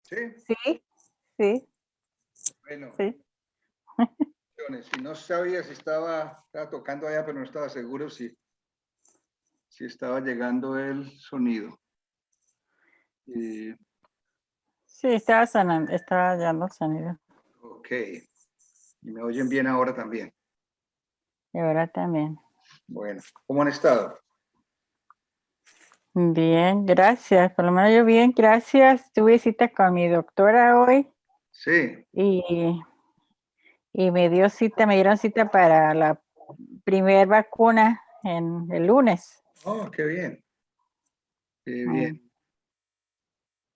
¿Sí? Sí, sí, Bueno, sí. si no sabía si estaba tocando allá, pero no estaba seguro si estaba llegando el sonido. Sí, estaba sonando, estaba dando sonido. Ok. Y me oyen bien ahora también. Y ahora también. Bueno, ¿cómo han estado? Bien, gracias. Por lo menos yo bien, gracias. Tuve cita con mi doctora hoy Sí. y me dieron cita para la primer vacuna en el lunes. Oh, qué bien. Qué Mm. bien.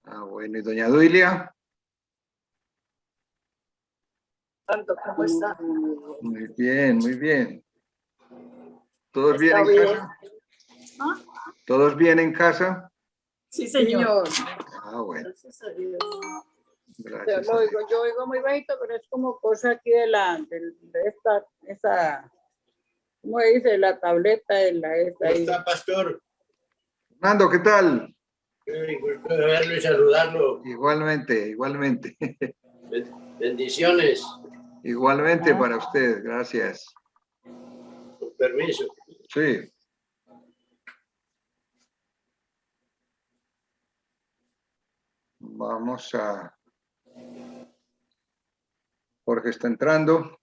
Ah, bueno. ¿Y doña Duilia? ¿Cómo está? Muy bien, muy bien. ¿Todos bien ¿Está en bien? casa? ¿Ah? ¿Todos bien en casa? Sí, señor. Ah, bueno. Gracias a Dios. Gracias Yo a lo Dios. oigo, yo oigo muy bajito, pero es como cosa aquí de esa, ¿cómo dice? La tableta de la esta ¿Cómo ahí. está, pastor? Fernando, ¿qué tal? Gusto de verlo y saludarlo. Igualmente, igualmente. Bendiciones. Igualmente para usted, gracias. Con permiso. Sí. Vamos a... Jorge está entrando.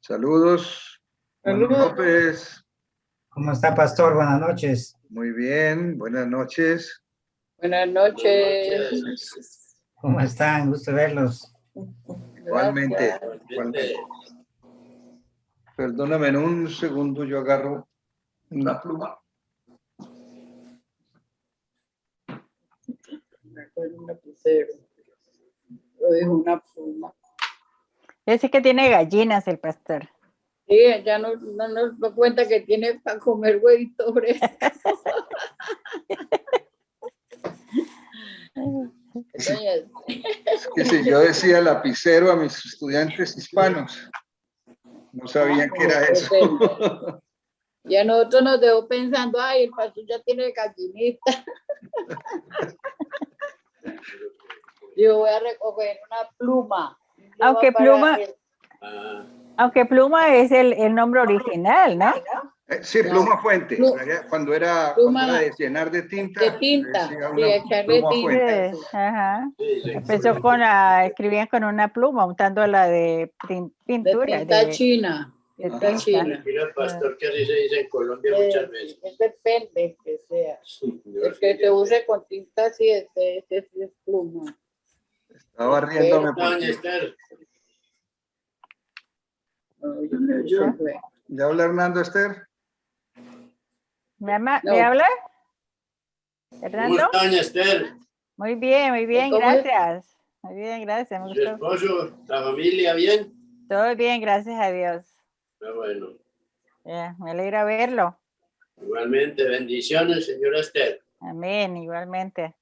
Saludos. Manuel Saludos. López. ¿Cómo está, pastor? Buenas noches. Muy bien, buenas noches. Buenas noches. ¿Cómo están? Gusto verlos. Igualmente, Gracias. igualmente. Perdóname, en un segundo yo agarro una pluma. Me acuerdo un lapicero. Lo dijo una pluma. Ese que tiene gallinas el pastor. Sí, ya no nos da cuenta que tiene para comer huevito fresco. Es que si yo decía lapicero a mis estudiantes hispanos, no sabían qué era eso. Y a nosotros nos dejó pensando, ay, el pastor ya tiene gallinita. Yo voy a recoger una pluma. Aunque pluma, Ah, aunque pluma es el nombre original, ¿no? Sí, pluma fuente. Cuando era Pluma de llenar de tinta, de tinta, decía sí, una echarle pluma tinta. fuente. Sí, ajá. sí, sí. Empezó escribían con una pluma, untándola de De pintura. tinta china. de Tinta tinta. china. Mira, pastor, que así se dice en Colombia muchas veces. Depende que sea. Sí, yo El sí, que se ya. use con tinta así, ese es pluma. Estaba riéndome Doña porque Esther, No, yo no sé. ¿ya habla Hernando, Esther? ¿Me No. habla? ¿cómo ¿Hernando? está, doña Esther? Muy bien, ¿Cómo es? gracias. Muy bien, gracias. Me ¿Su gustó. esposo, la familia, bien? Todo bien, gracias a Dios. Ah, bueno. Me alegra verlo. Igualmente, bendiciones, señora Esther. Amén, igualmente.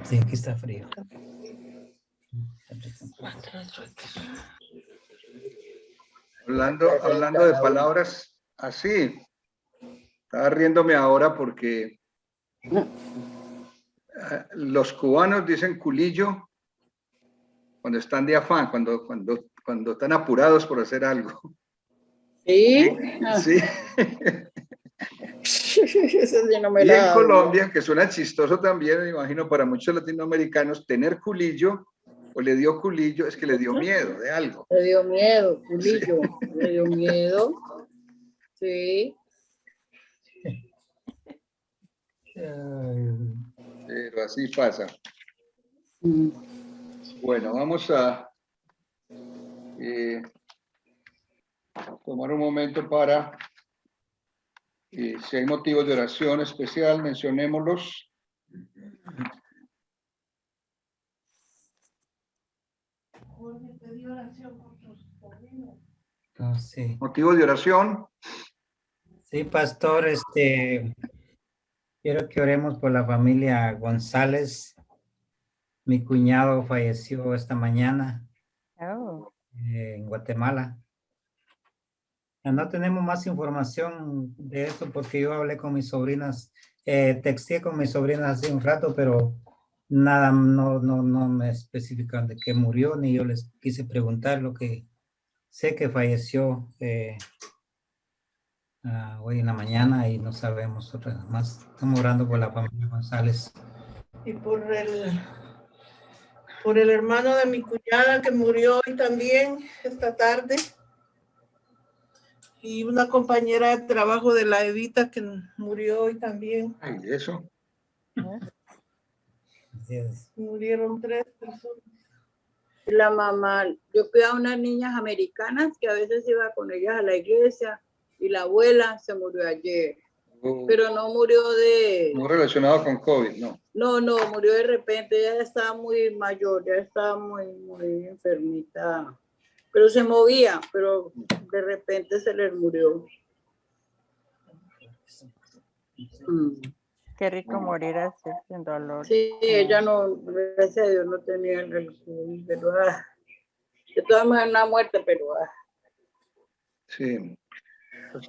Sí, aquí está frío. Hablando de palabras así, estaba riéndome ahora porque los cubanos dicen culillo cuando están de afán, cuando están apurados por hacer algo. ¿Sí? Sí. Eso sí no me Y la en hago. Colombia, que suena chistoso también, me imagino, para muchos latinoamericanos, tener culillo o le dio culillo es que le dio miedo de algo. Le dio miedo, culillo. Le dio miedo. Sí. Pero así pasa. Mm. Bueno, vamos a tomar un momento para, si hay motivos de oración especial, mencionémoslos. No, sí. Motivos de oración. Sí, pastor, quiero que oremos por la familia González. Mi cuñado falleció esta mañana Oh, en Guatemala. No tenemos más información de eso porque yo hablé con mis sobrinas, texté con mis sobrinas hace un rato, pero nada, no me especifican de qué murió, ni yo les quise preguntar. Lo que sé que falleció hoy en la mañana y no sabemos otra más. Estamos orando por la familia González. Y por el hermano de mi cuñada que murió hoy también, esta tarde. Y una compañera de trabajo de la Evita que murió hoy también. Ay, eso. Yes. Murieron 3 personas. La mamá, yo cuidaba a unas niñas americanas que a veces iba con ellas a la iglesia y la abuela se murió ayer, pero no murió No relacionado con COVID, no. no, murió de repente, ella ya estaba muy mayor, ya estaba muy enfermita, pero se movía, pero de repente se les murió. qué rico morir así, sin dolor. Sí, ella no, gracias a Dios no tenía el COVID, pero de todas maneras una muerte, pero Sí.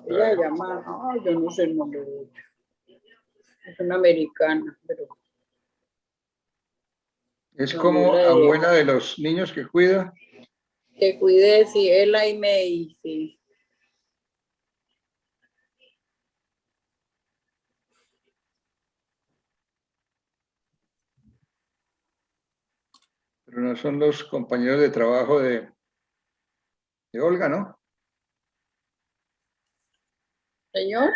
ella llama, no, yo no sé el nombre de ella. Es una americana, pero Es No, como mira, abuela de los niños que cuida. que cuide, sí, Ella y May, sí. Pero no son los compañeros de trabajo de Olga, ¿no? Señor.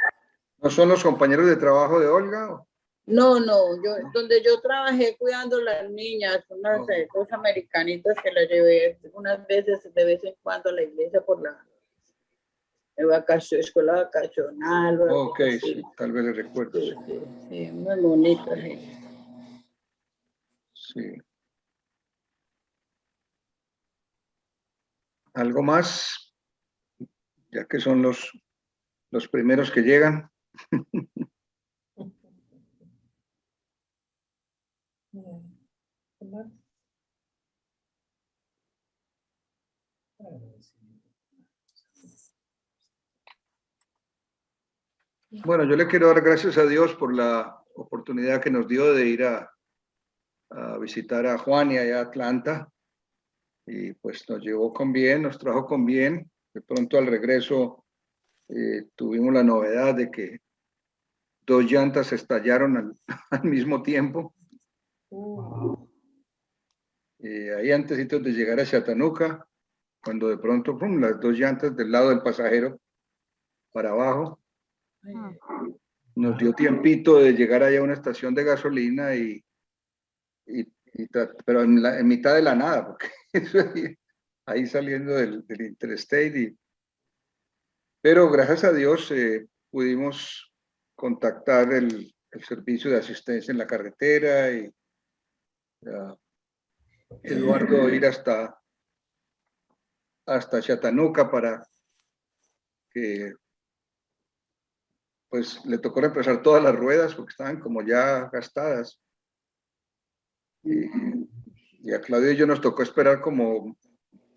¿No son los compañeros de trabajo de Olga? No, donde yo trabajé cuidando a las niñas, unas dos americanitas que las llevé unas veces, de vez en cuando a la iglesia por la escuela vacacional. Ok, sí, tal vez le recuerdo. Sí, muy bonitas. Sí. ¿Algo más? Ya que son los primeros que llegan. Bueno, yo le quiero dar gracias a Dios por la oportunidad que nos dio de ir a visitar a Juan y allá a Atlanta. Y pues nos llevó con bien, nos trajo con bien. De pronto al regreso tuvimos la novedad de que 2 llantas estallaron al mismo tiempo. Ahí antesitos de llegar a Chattanooga, cuando de pronto ¡pum!, las 2 llantas del lado del pasajero para abajo. Nos dio tiempito de llegar allá a una estación de gasolina pero en mitad de la nada, porque ahí saliendo del Interstate. Pero gracias a Dios pudimos contactar el servicio de asistencia en la carretera y Eduardo ir hasta Chattanooga para que pues le tocó reemplazar todas las ruedas porque estaban como ya gastadas. Y a Claudio y yo nos tocó esperar como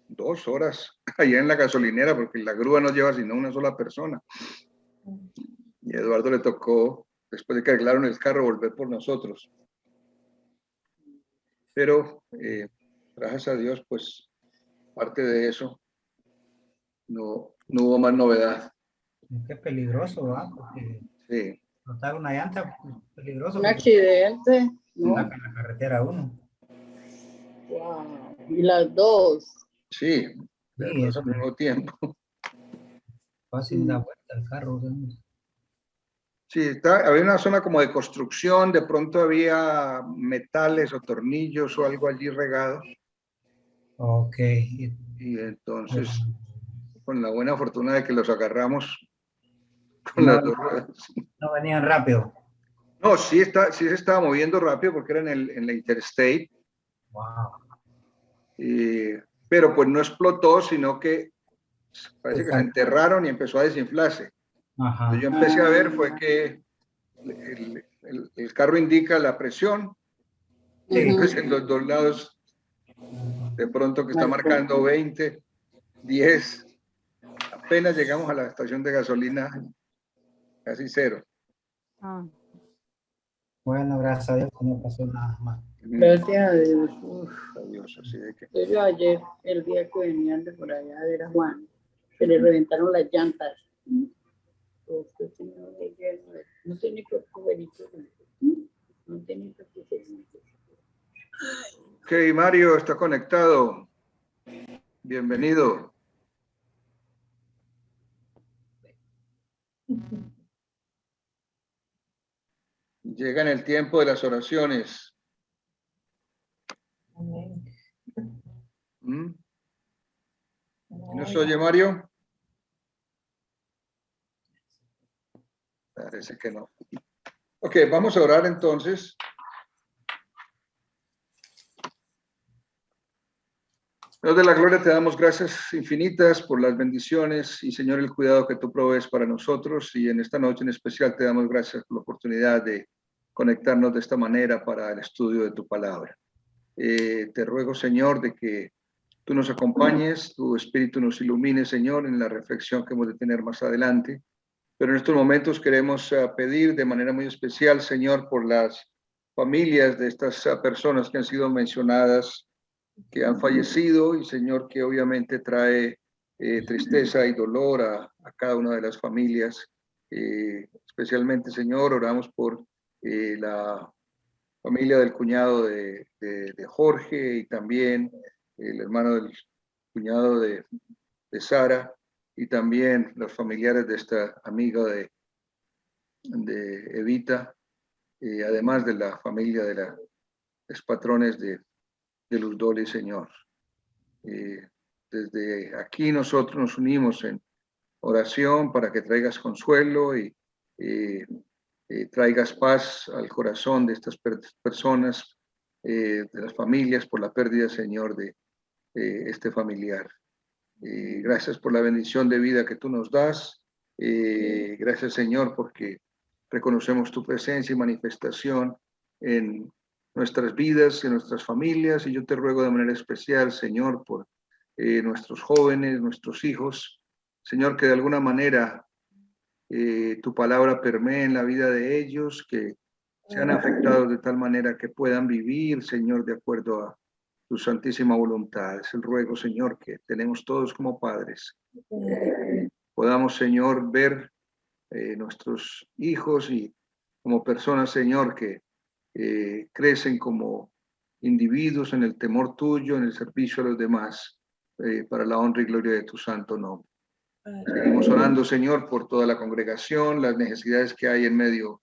2 horas allá en la gasolinera porque la grúa no lleva sino una sola persona. Y a Eduardo le tocó, después de que arreglaron el carro, volver por nosotros. Pero gracias a Dios, pues parte de eso no hubo más novedad. Qué peligroso, ¿verdad? Porque Sí. botar una llanta es peligroso. Un accidente, ¿no? Saca la carretera uno. Wow. Y las 2. Sí, Sí, eso al mismo tiempo. fácil da vuelta el carro. ¿Sí? Sí, había una zona como de construcción, de pronto había metales o tornillos o algo allí regado. Ok. Y entonces, con la buena fortuna de que los agarramos con No, las 2 ruedas. no venían rápido. No, sí se estaba moviendo rápido porque era en la Interstate. Wow. Pero pues no explotó, sino que parece que se enterraron y empezó a desinflarse. Ajá. Yo empecé a ver fue que el carro indica la presión, Sí. entonces en los dos lados de pronto que está marcando 20, 10, apenas llegamos a la estación de gasolina, casi cero. Ah, Bueno, gracias a Dios que no pasó nada más. Gracias a Dios. Uf. Adiós, así de que. Yo ayer, el día que venían de por allá a ver a Juan, se le reventaron las llantas. Este señor de lleno de- no tiene cuerpo bonito. No tiene cuerpo bonito. Ok, Mario está conectado. Bienvenido. Llega en el tiempo de las oraciones. ¿Mm? ¿No se oye, Mario? Parece que no. Ok, vamos a orar entonces. Dios de la gloria, te damos gracias infinitas por las bendiciones y, Señor, el cuidado que tú provees para nosotros. Y en esta noche en especial te damos gracias por la oportunidad de conectarnos de esta manera para el estudio de tu palabra. Te ruego, Señor, de que tú nos acompañes, tu Espíritu nos ilumine, Señor, en la reflexión que hemos de tener más adelante. Pero en estos momentos queremos pedir de manera muy especial, Señor, por las familias de estas personas que han sido mencionadas, que han fallecido, y Señor, que obviamente trae tristeza y dolor a cada una de las familias. Especialmente, Señor, oramos por la familia del cuñado de Jorge, y también el hermano del cuñado de Sara, y también los familiares de esta amiga de Evita, además de la familia de los patrones de Luz Doli, Señor. Desde aquí nosotros nos unimos en oración para que traigas consuelo y traigas paz al corazón de estas personas, de las familias, por la pérdida, Señor, de este familiar. Gracias por la bendición de vida que tú nos das. Gracias, Señor, porque reconocemos tu presencia y manifestación en nuestras vidas, en nuestras familias, y yo te ruego de manera especial, Señor, por nuestros jóvenes, nuestros hijos, Señor, que de alguna manera tu palabra permee en la vida de ellos, que sean afectados de tal manera que puedan vivir, Señor, de acuerdo a tu santísima voluntad. Es el ruego, Señor, que tenemos todos como padres. Podamos, Señor, ver nuestros hijos y como personas, Señor, que crecen como individuos en el temor tuyo, en el servicio a los demás, para la honra y gloria de tu santo nombre. Seguimos orando, Señor, por toda la congregación, las necesidades que hay en medio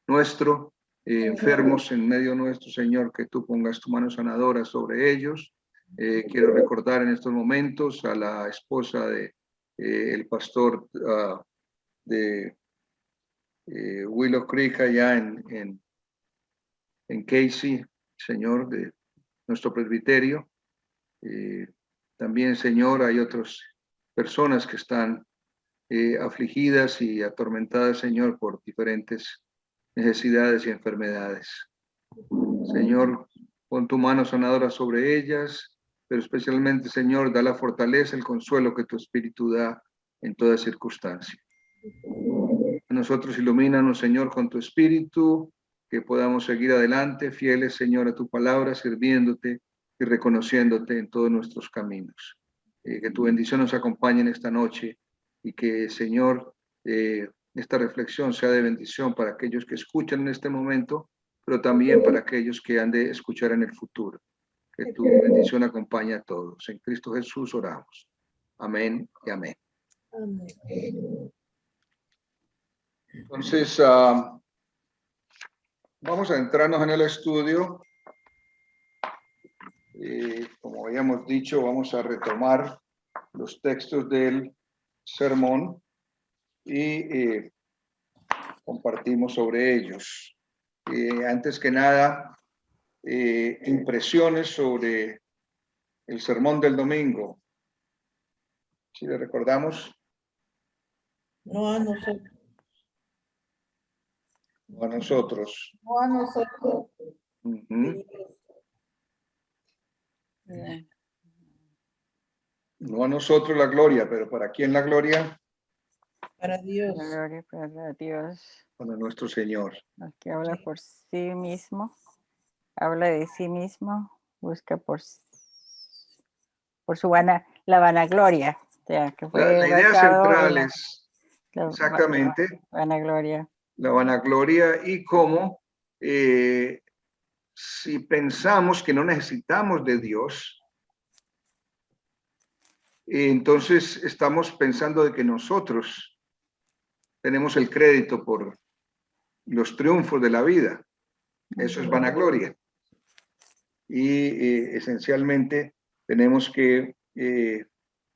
nuestro, enfermos en medio nuestro, Señor, que tú pongas tu mano sanadora sobre ellos. Quiero recordar en estos momentos a la esposa de el pastor de Willow Creek allá en Casey, Señor, de nuestro presbiterio. También, Señor, hay otras personas que están afligidas y atormentadas, Señor, por diferentes necesidades y enfermedades. Señor, pon tu mano sanadora sobre ellas, pero especialmente, Señor, da la fortaleza, el consuelo que tu Espíritu da en toda circunstancia. A nosotros ilumínanos, Señor, con tu Espíritu, que podamos seguir adelante, fieles, Señor, a tu palabra, sirviéndote y reconociéndote en todos nuestros caminos. Que tu bendición nos acompañe en esta noche y que, Señor, esta reflexión sea de bendición para aquellos que escuchan en este momento, pero también para aquellos que han de escuchar en el futuro. Que tu bendición acompañe a todos. En Cristo Jesús oramos. Amén y amén. Amén. Entonces, vamos a entrarnos en el estudio. Como habíamos dicho, vamos a retomar los textos del sermón y compartimos sobre ellos. Antes que nada, impresiones sobre el sermón del domingo. ¿Sí le recordamos? No, no sé. no a nosotros. no a nosotros. Ujú. Yeah. No a nosotros la gloria, pero ¿para quién la gloria? Para Dios. Gloria para Dios. Para nuestro Señor. El que habla Sí. por sí mismo, habla de sí mismo, busca por su la vanagloria, o sea, que La fue idea basado central en es la exactamente vanagloria. la vanagloria y cómo si pensamos que no necesitamos de Dios, entonces estamos pensando de que nosotros tenemos el crédito por los triunfos de la vida. Eso es vanagloria. Y esencialmente tenemos que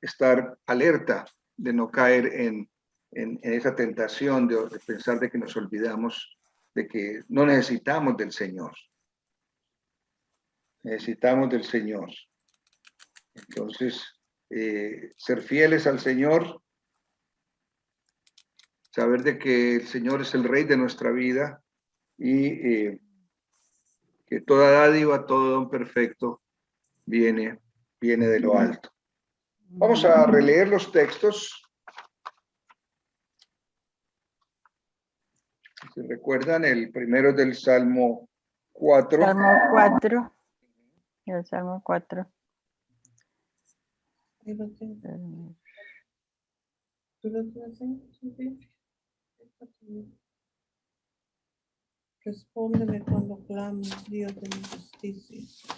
estar alerta de no caer en esa tentación de pensar de que nos olvidamos de que no necesitamos del Señor. Necesitamos del Señor. Entonces, ser fieles al Señor, saber de que el Señor es el Rey de nuestra vida y que toda dádiva, todo don perfecto viene de lo alto. Vamos a releer los textos. Si recuerdan, el primero es del Salmo 4. Salmo 4. El Salmo 4. Ahí lo tengo. ¿Tú lo tienes ahí? Sí. Respóndeme cuando clamo, Dios de mi justicia.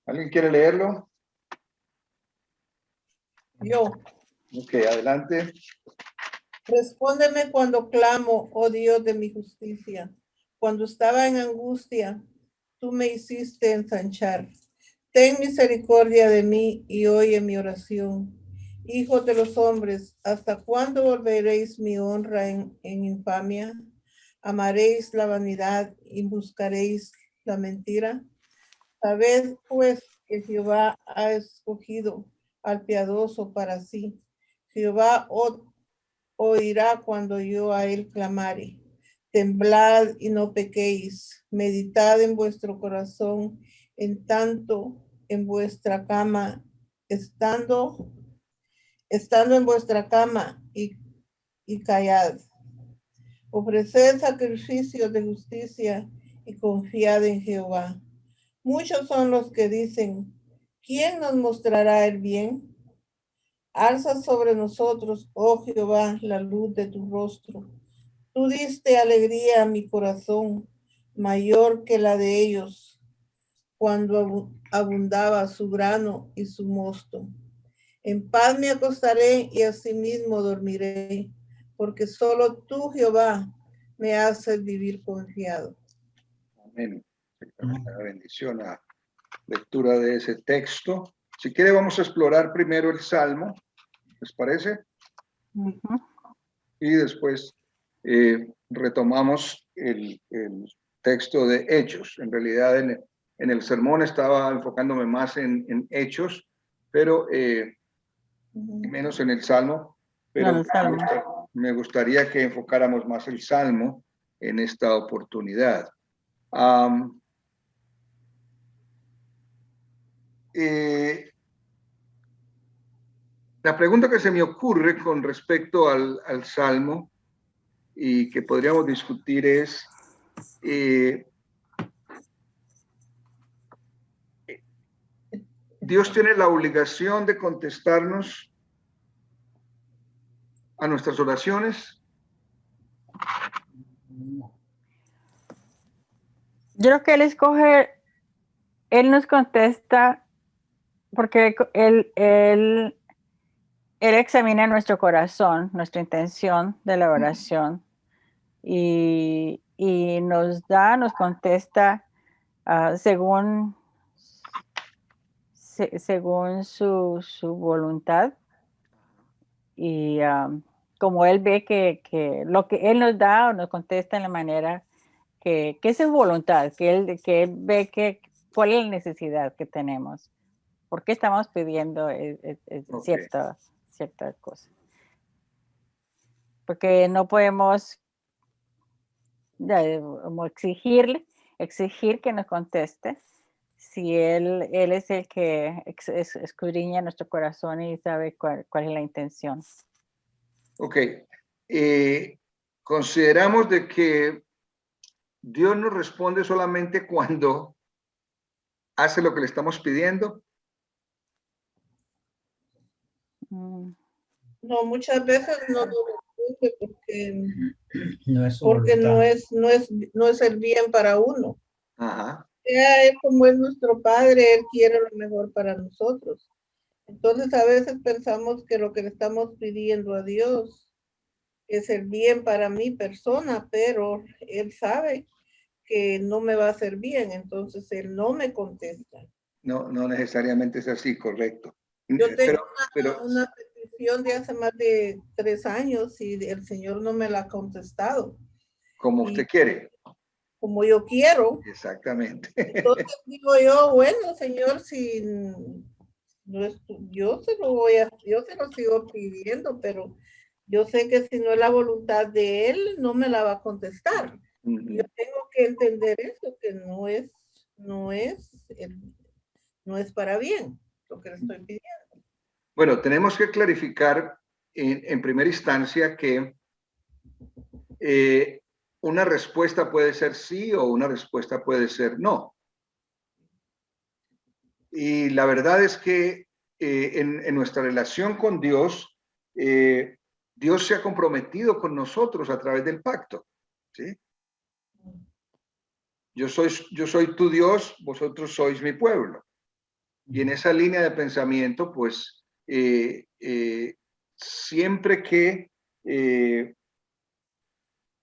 ¿Alguien quiere leerlo? Yo, Ok, adelante. respóndeme cuando clamo, oh Dios de mi justicia. Cuando estaba en angustia, tú me hiciste ensanchar. Ten misericordia de mí y oye mi oración. Hijos de los hombres, ¿hasta cuándo volveréis mi honra en infamia? ¿Amaréis la vanidad y buscaréis la mentira? Sabed pues que Jehová ha escogido al piadoso para sí. Jehová oirá cuando yo a él clamare. Temblad y no pequéis. Meditad en vuestro corazón en tanto en vuestra cama, estando en vuestra cama y callad. Ofreced sacrificios de justicia y confiad en Jehová. Muchos son los que dicen, ¿quién nos mostrará el bien? Alza sobre nosotros, oh Jehová, la luz de tu rostro. Tú diste alegría a mi corazón, mayor que la de ellos, cuando abundaba su grano y su mosto. En paz me acostaré y asimismo dormiré, porque solo tú, Jehová, me haces vivir confiado. Amén. Una bendición a lectura de ese texto. Si quiere, vamos a explorar primero el Salmo, ¿les parece? Ujú. Y después retomamos el texto de Hechos. En realidad, en el sermón estaba enfocándome más en Hechos, pero menos en el Salmo. Pero No, el Salmo. me gustaría que enfocáramos más el Salmo en esta oportunidad. La pregunta que se me ocurre con respecto al Salmo y que podríamos discutir es, ¿Dios tiene la obligación de contestarnos a nuestras oraciones? Yo creo que Él nos contesta porque Él examina nuestro corazón, nuestra intención de la oración y nos contesta según su voluntad y como Él ve que lo que Él nos da o nos contesta en la manera que es su voluntad, que él ve que cuál es la necesidad que tenemos. ¿Por qué estamos pidiendo Ok. cierta cosa? Porque no podemos como exigir que nos conteste si él es el que escudriña nuestro corazón y sabe cuál es la intención. Ok. Consideramos de que Dios nos responde solamente cuando hace lo que le estamos pidiendo. Mm, No, muchas veces no lo responde porque, No es su porque voluntad. no es el bien para uno. Ajá. Sea Él como es nuestro Padre, Él quiere lo mejor para nosotros. Entonces a veces pensamos que lo que le estamos pidiendo a Dios es el bien para mi persona, pero Él sabe que no me va a hacer bien, entonces Él no me contesta. No, no necesariamente es así, correcto. Yo tengo Pero una petición de hace más de 3 años y el Señor no me la ha contestado como usted quiere. como yo quiero. Exactamente. Entonces digo yo, bueno, Señor, si no es yo se lo sigo pidiendo, pero yo sé que si no es la voluntad de Él, no me la va a contestar. Yo tengo que entender eso, que no es para bien lo que le estoy pidiendo. Bueno, tenemos que clarificar en primera instancia que una respuesta puede ser sí o una respuesta puede ser no. Y la verdad es que en nuestra relación con Dios, Dios se ha comprometido con nosotros a través del pacto, ¿sí? Yo soy tu Dios, vosotros sois mi pueblo. Y en esa línea de pensamiento, pues, siempre que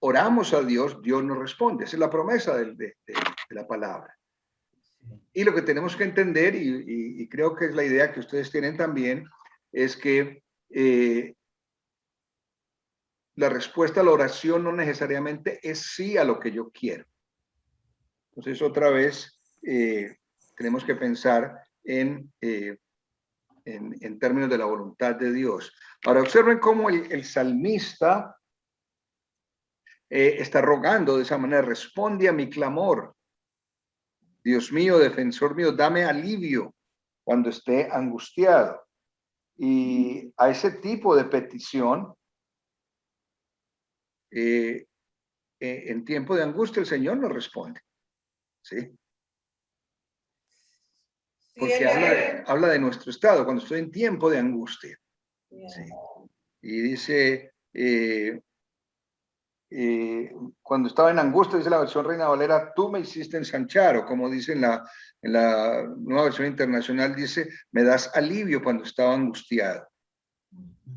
oramos a Dios, Dios nos responde. Esa es la promesa de la palabra. Y lo que tenemos que entender, y creo que es la idea que ustedes tienen también, es que la respuesta a la oración no necesariamente es sí a lo que yo quiero. Entonces, otra vez, tenemos que pensar en términos de la voluntad de Dios. Ahora, observen cómo el salmista está rogando de esa manera: responde a mi clamor. Dios mío, defensor mío, dame alivio cuando esté angustiado. Y a ese tipo de petición, en tiempo de angustia, el Señor nos responde. ¿Sí? Porque habla de nuestro estado, cuando estoy en tiempo de angustia. ¿Sí? Y dice, cuando estaba en angustia, dice la versión Reina Valera, tú me hiciste ensanchar, o como dice en la nueva versión internacional, dice, me das alivio cuando estaba angustiado.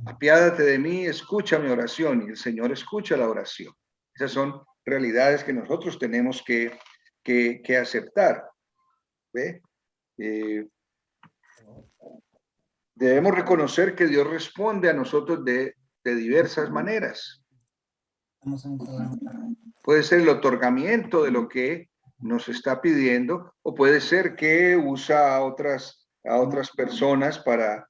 Apiádate de mí, escucha mi oración, y el Señor escucha la oración. Esas son realidades que nosotros tenemos que aceptar. ¿Ve? Debemos reconocer que Dios responde a nosotros de diversas maneras. Puede ser el otorgamiento de lo que nos está pidiendo, o puede ser que usa a otras personas para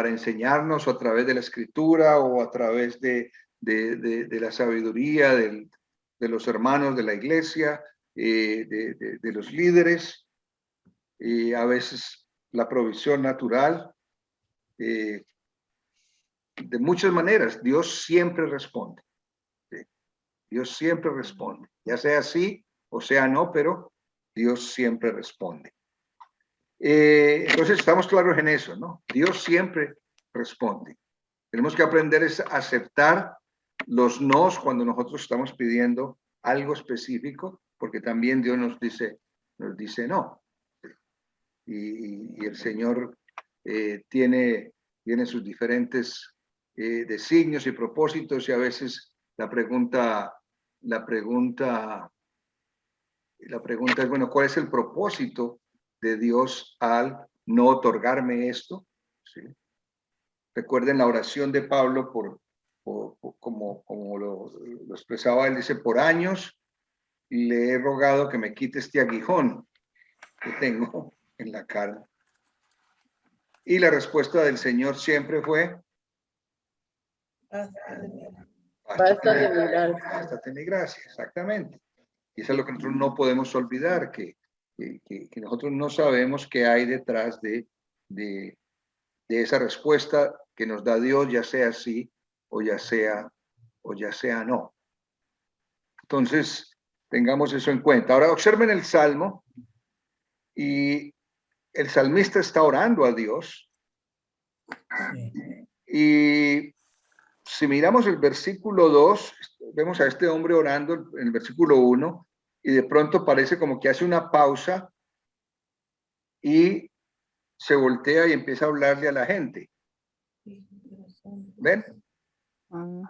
enseñarnos a través de la escritura o a través de la sabiduría de los hermanos de la iglesia, de los líderes, y a veces la provisión natural. De muchas maneras, Dios siempre responde. Dios siempre responde, ya sea sí o sea no, pero Dios siempre responde. Entonces estamos claros en eso, ¿no? Dios siempre responde. Tenemos que aprender a aceptar los nos cuando nosotros estamos pidiendo algo específico, porque también Dios nos dice no. Y el Señor tiene sus diferentes designios y propósitos, y a veces la pregunta es, bueno, ¿cuál es el propósito de Dios al no otorgarme esto? ¿Sí? Recuerden la oración de Pablo como lo expresaba él, dice, por años le he rogado que me quite este aguijón. que tengo en la carne. Y la respuesta del Señor siempre fue, Basta de mi gracia. bástate mi gracia, exactamente. Y eso es lo que nosotros no podemos olvidar, que nosotros no sabemos qué hay detrás de esa respuesta que nos da Dios, ya sea sí o ya sea no. Entonces, tengamos eso en cuenta. Ahora observen el Salmo y el salmista está orando a Dios. Sí. Y si miramos el versículo 2, vemos a este hombre orando en el versículo 1 y de pronto parece como que hace una pausa y se voltea y empieza a hablarle a la gente. ¿Ven? Mm.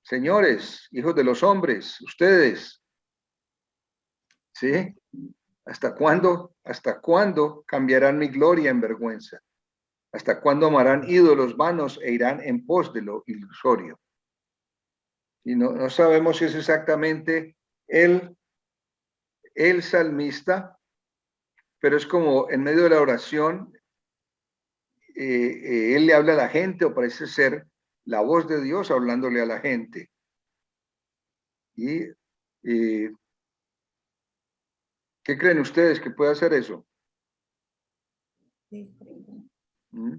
Señores, hijos de los hombres, ustedes, ¿sí? ¿Hasta cuándo cambiarán mi gloria en vergüenza? ¿Hasta cuándo amarán ídolos vanos e irán en pos de lo ilusorio? Y no sabemos si es exactamente el salmista, pero es como en medio de la oración, él le habla a la gente, o parece ser la voz de Dios hablándole a la gente. Y ¿qué creen ustedes que puede hacer eso? ¿Mm?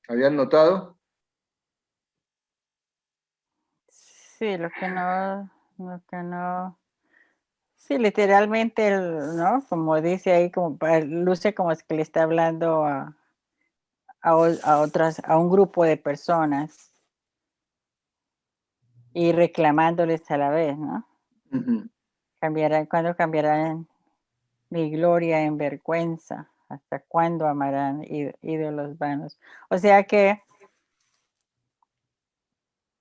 ¿Habían notado? Sí, sí, literalmente, ¿no? Como dice ahí, luce como es que le está hablando a un grupo de personas y reclamándoles a la vez, ¿no? Uh-huh. ¿Cuándo cambiarán mi gloria en vergüenza? ¿Hasta cuándo amarán ídolos vanos? O sea que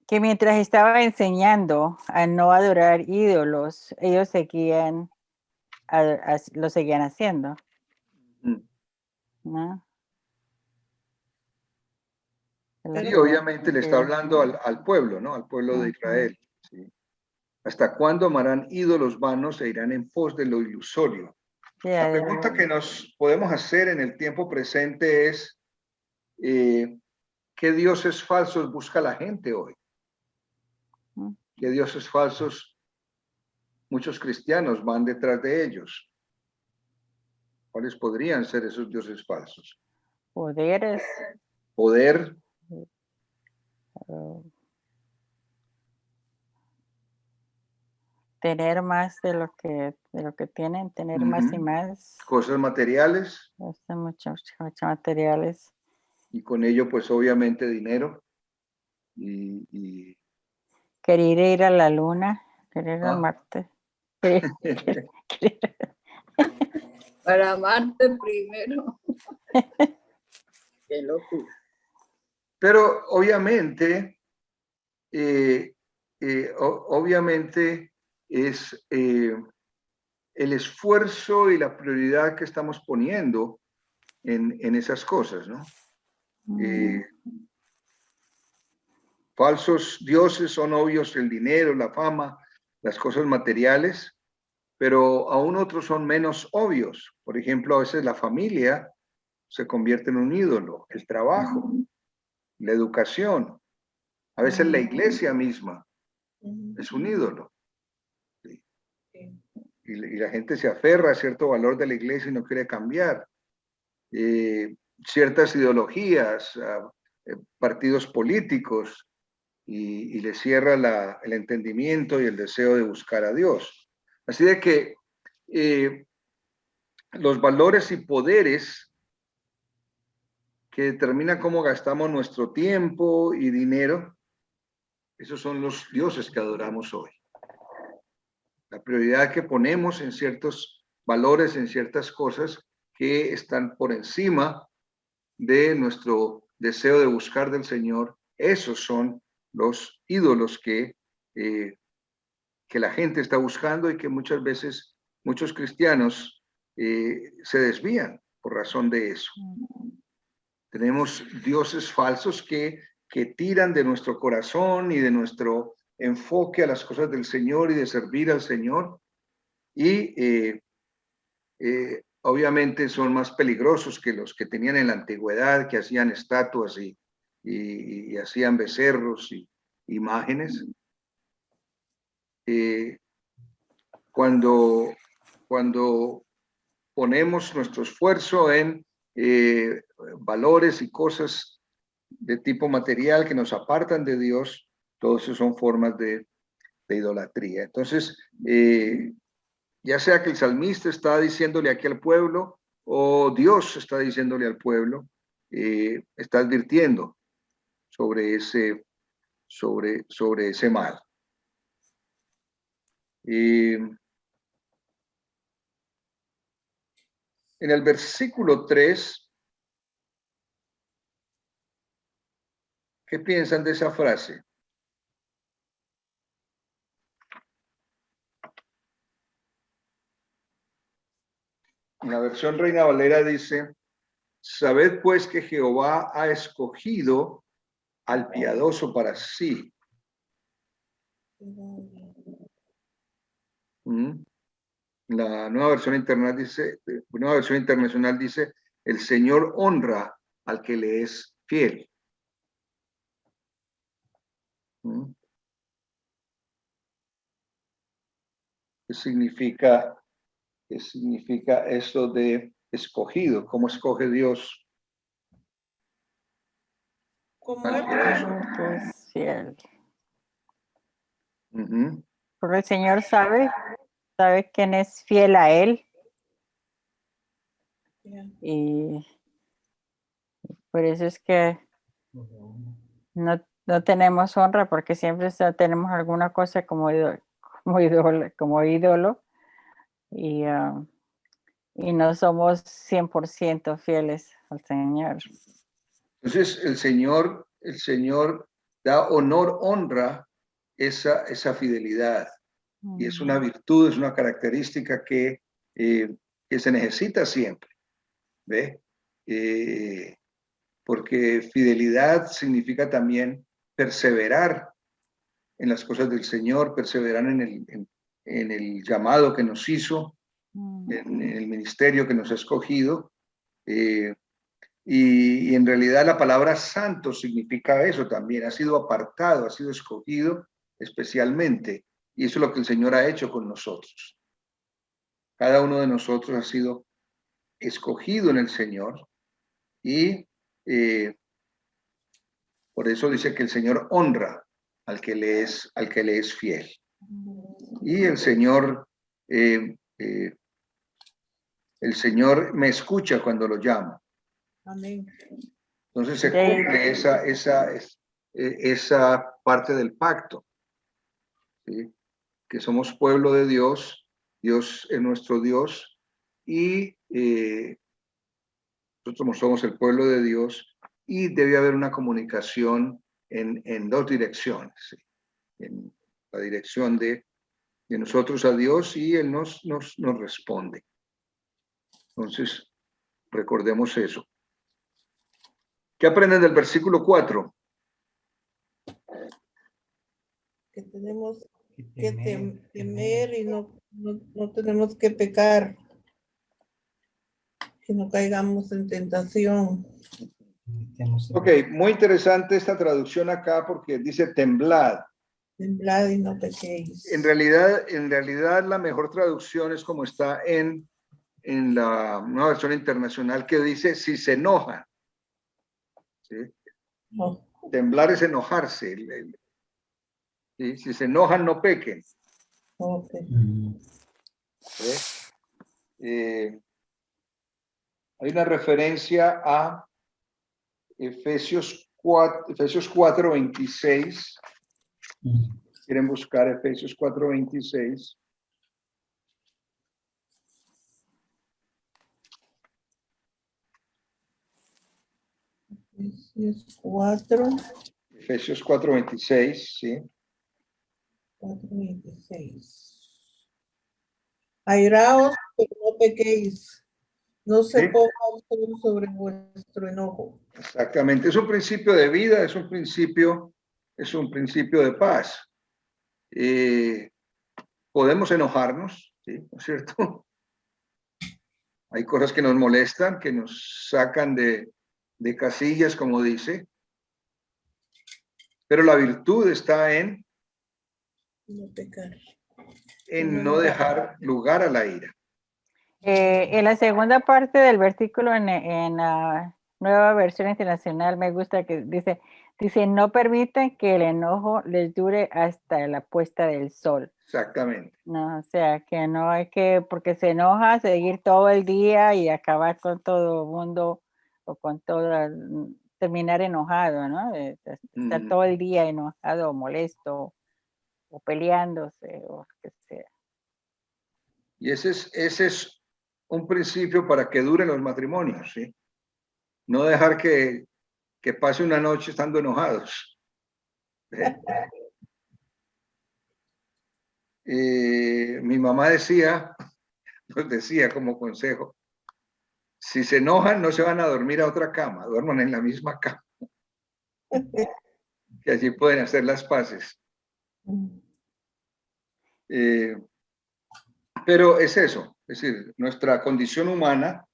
mientras estaba enseñando a no adorar ídolos, ellos lo seguían haciendo, ¿no? Y obviamente le está hablando al pueblo, ¿no? Al pueblo de Israel. ¿Sí? ¿Hasta cuándo amarán ídolos vanos e irán en pos de lo ilusorio? La pregunta que nos podemos hacer en el tiempo presente es, ¿qué dioses falsos busca la gente hoy? ¿Qué dioses falsos muchos cristianos van detrás de ellos? ¿Cuáles podrían ser esos dioses falsos? Poderes. Poder. Tener más de lo que tienen, tener más y más. Cosas materiales. Muchos materiales. Y con ello, pues obviamente dinero. Y querer ir a la luna, querer ir a Marte. Para Marte primero. Qué locura. Pero obviamente, obviamente es el esfuerzo y la prioridad que estamos poniendo en esas cosas, ¿no? Falsos dioses son obvios el dinero, la fama, las cosas materiales, pero aún otros son menos obvios. Por ejemplo, a veces la familia se convierte en un ídolo, el trabajo, la educación, a veces la iglesia misma es un ídolo. ¿Sí? Y la gente se aferra a cierto valor de la iglesia y no quiere cambiar. Ciertas ideologías, partidos políticos, y le cierra el entendimiento y el deseo de buscar a Dios. Así de que los valores y poderes que determinan cómo gastamos nuestro tiempo y dinero, esos son los dioses que adoramos hoy. La prioridad que ponemos en ciertos valores, en ciertas cosas que están por encima de nuestro deseo de buscar del Señor, esos son los ídolos que la gente está buscando y que muchas veces muchos cristianos se desvían por razón de eso. Tenemos dioses falsos que tiran de nuestro corazón y de nuestro enfoque a las cosas del Señor y de servir al Señor. Y obviamente son más peligrosos que los que tenían en la antigüedad, que hacían estatuas y hacían becerros y imágenes. Cuando ponemos nuestro esfuerzo en valores y cosas de tipo material que nos apartan de Dios, todos esos son formas de idolatría. Entonces, ya sea que el salmista está diciéndole aquí al pueblo o Dios está diciéndole al pueblo, está advirtiendo sobre ese mal. En el versículo 3, ¿qué piensan de esa frase? En la versión Reina Valera dice, sabed pues que Jehová ha escogido al piadoso para sí. La nueva versión internacional dice, el Señor honra al que le es fiel. ¿Qué significa esto de escogido? ¿Cómo escoge Dios? Como al él piadoso? Que es fiel. Ujú. Porque el Señor sabe quién es fiel a Él. Y por eso es que no tenemos honra, porque siempre tenemos alguna cosa como ídolo y no somos 100% fieles al Señor. Entonces el Señor da honor, honra esa fidelidad. Y es una virtud, es una característica que se necesita siempre. ¿Ve? Porque fidelidad significa también perseverar en las cosas del Señor, perseverar en el llamado que nos hizo, en el ministerio que nos ha escogido. Y en realidad la palabra santo significa eso también, ha sido apartado, ha sido escogido especialmente. Y eso es lo que el Señor ha hecho con nosotros. Cada uno de nosotros ha sido escogido en el Señor y por eso dice que el Señor honra al que le es fiel. Y el Señor me escucha cuando lo llamo. Amén. Entonces se cumple esa parte del pacto, ¿sí? Que somos pueblo de Dios, Dios es nuestro Dios y nosotros somos el pueblo de Dios y debe haber una comunicación en dos direcciones, ¿sí? En la dirección de nosotros a Dios y Él nos responde. Entonces, recordemos eso. ¿Qué aprenden del versículo 4? Que tenemos que temer y no tenemos que pecar. Que no caigamos en tentación. Ok, muy interesante esta traducción acá porque dice temblad. Temblad y no pequéis. En realidad la mejor traducción es como está en la nueva versión internacional que dice si se enojan. ¿Sí? Oh. Temblar es enojarse. ¿Sí? Si se enojan, no pequen. Okay. Hay una referencia a Efesios 4:26. Quieren buscar Efesios 4:26. Efesios 4:26, sí. 4:26. Airaos, pero no pequéis. No se ¿Sí? ponga el sol sobre vuestro enojo. Exactamente. Es un principio de vida, es un principio de paz. Podemos enojarnos, ¿sí? ¿No es cierto? Hay cosas que nos molestan, que nos sacan de casillas, como dice. Pero la virtud está en No pecar. no dejar lugar a la ira. En la segunda parte del versículo en la Nueva Versión Internacional me gusta que dice, no permiten que el enojo les dure hasta la puesta del sol. Exactamente. No, o sea, que no hay que, porque se enoja, seguir todo el día y acabar con todo el mundo o con todo, terminar enojado, ¿no? Estar todo el día enojado o molesto o peleándose o lo que sea. Y ese es un principio para que duren los matrimonios, ¿sí? No dejar que pase una noche estando enojados. Mi mamá nos decía como consejo, si se enojan no se van a dormir a otra cama, duerman en la misma cama, que allí pueden hacer las paces. Pero es eso, es decir, nuestra condición humana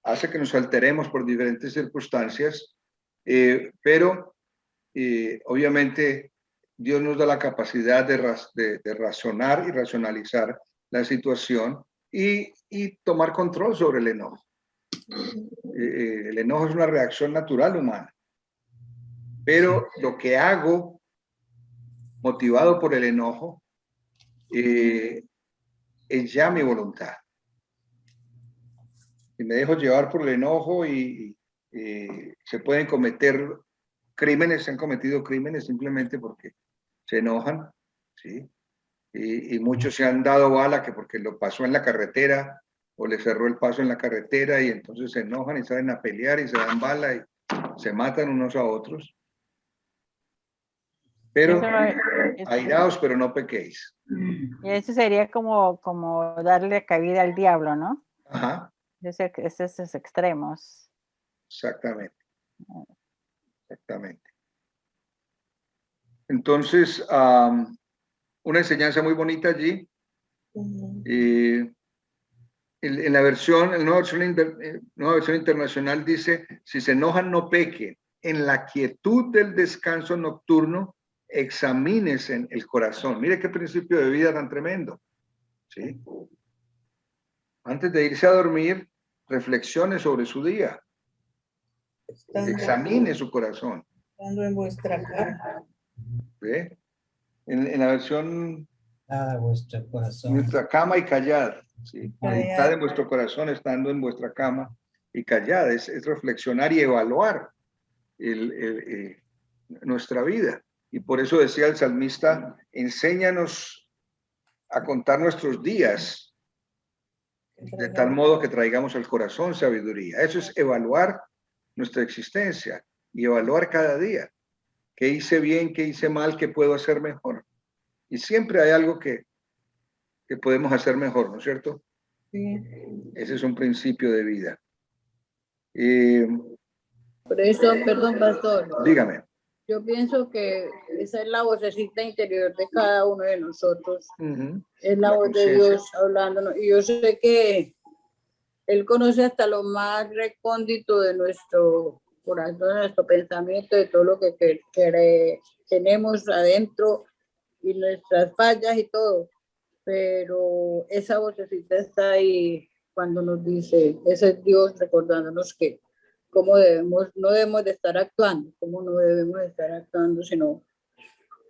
hace que nos alteremos por diferentes circunstancias, pero obviamente Dios nos da la capacidad de razonar y racionalizar la situación y tomar control sobre el enojo. El enojo es una reacción natural humana, pero lo que hago motivado por el enojo es ya mi voluntad. Y me dejo llevar por el enojo y se pueden cometer crímenes, se han cometido crímenes simplemente porque se enojan, ¿sí? Y muchos se han dado bala que porque lo pasó en la carretera o le cerró el paso en la carretera y entonces se enojan y salen a pelear y se dan bala y se matan unos a otros. Pero airaos, pero no pequéis. Y eso sería como darle cabida al diablo, ¿no? Ajá. Esos extremos. Exactamente. Exactamente. Entonces, una enseñanza muy bonita allí. En la versión, el nueva versión internacional dice, si se enojan no pequen, en la quietud del descanso nocturno examínense el corazón. Mire qué principio de vida tan tremendo, ¿sí? Antes de irse a dormir, reflexione sobre su día. Examine su corazón. Estando en vuestra cama. ¿Ve? En la versión vuestro corazón. nuestra cama y callad, ¿sí? Callad. Meditad en vuestro corazón estando en vuestra cama y callad. Es reflexionar y evaluar nuestra vida. Y por eso decía el salmista, enséñanos a contar nuestros días de tal modo que traigamos al corazón sabiduría. Eso es evaluar nuestra existencia y evaluar cada día. ¿Qué hice bien? ¿Qué hice mal? ¿Qué puedo hacer mejor? Y siempre hay algo que podemos hacer mejor, ¿no es cierto? Sí. Ese es un principio de vida. Por eso, perdón, pastor. Dígame. Yo pienso que esa es la vocecita interior de cada uno de nosotros. Es la voz de Dios hablándonos. Y yo sé que Él conoce hasta lo más recóndito de nuestro corazón, de nuestro pensamiento, de todo lo que tenemos adentro y nuestras fallas y todo. Pero esa vocecita está ahí cuando nos dice, ese es Dios recordándonos que cómo no debemos de estar actuando, cómo no debemos de estar actuando, sino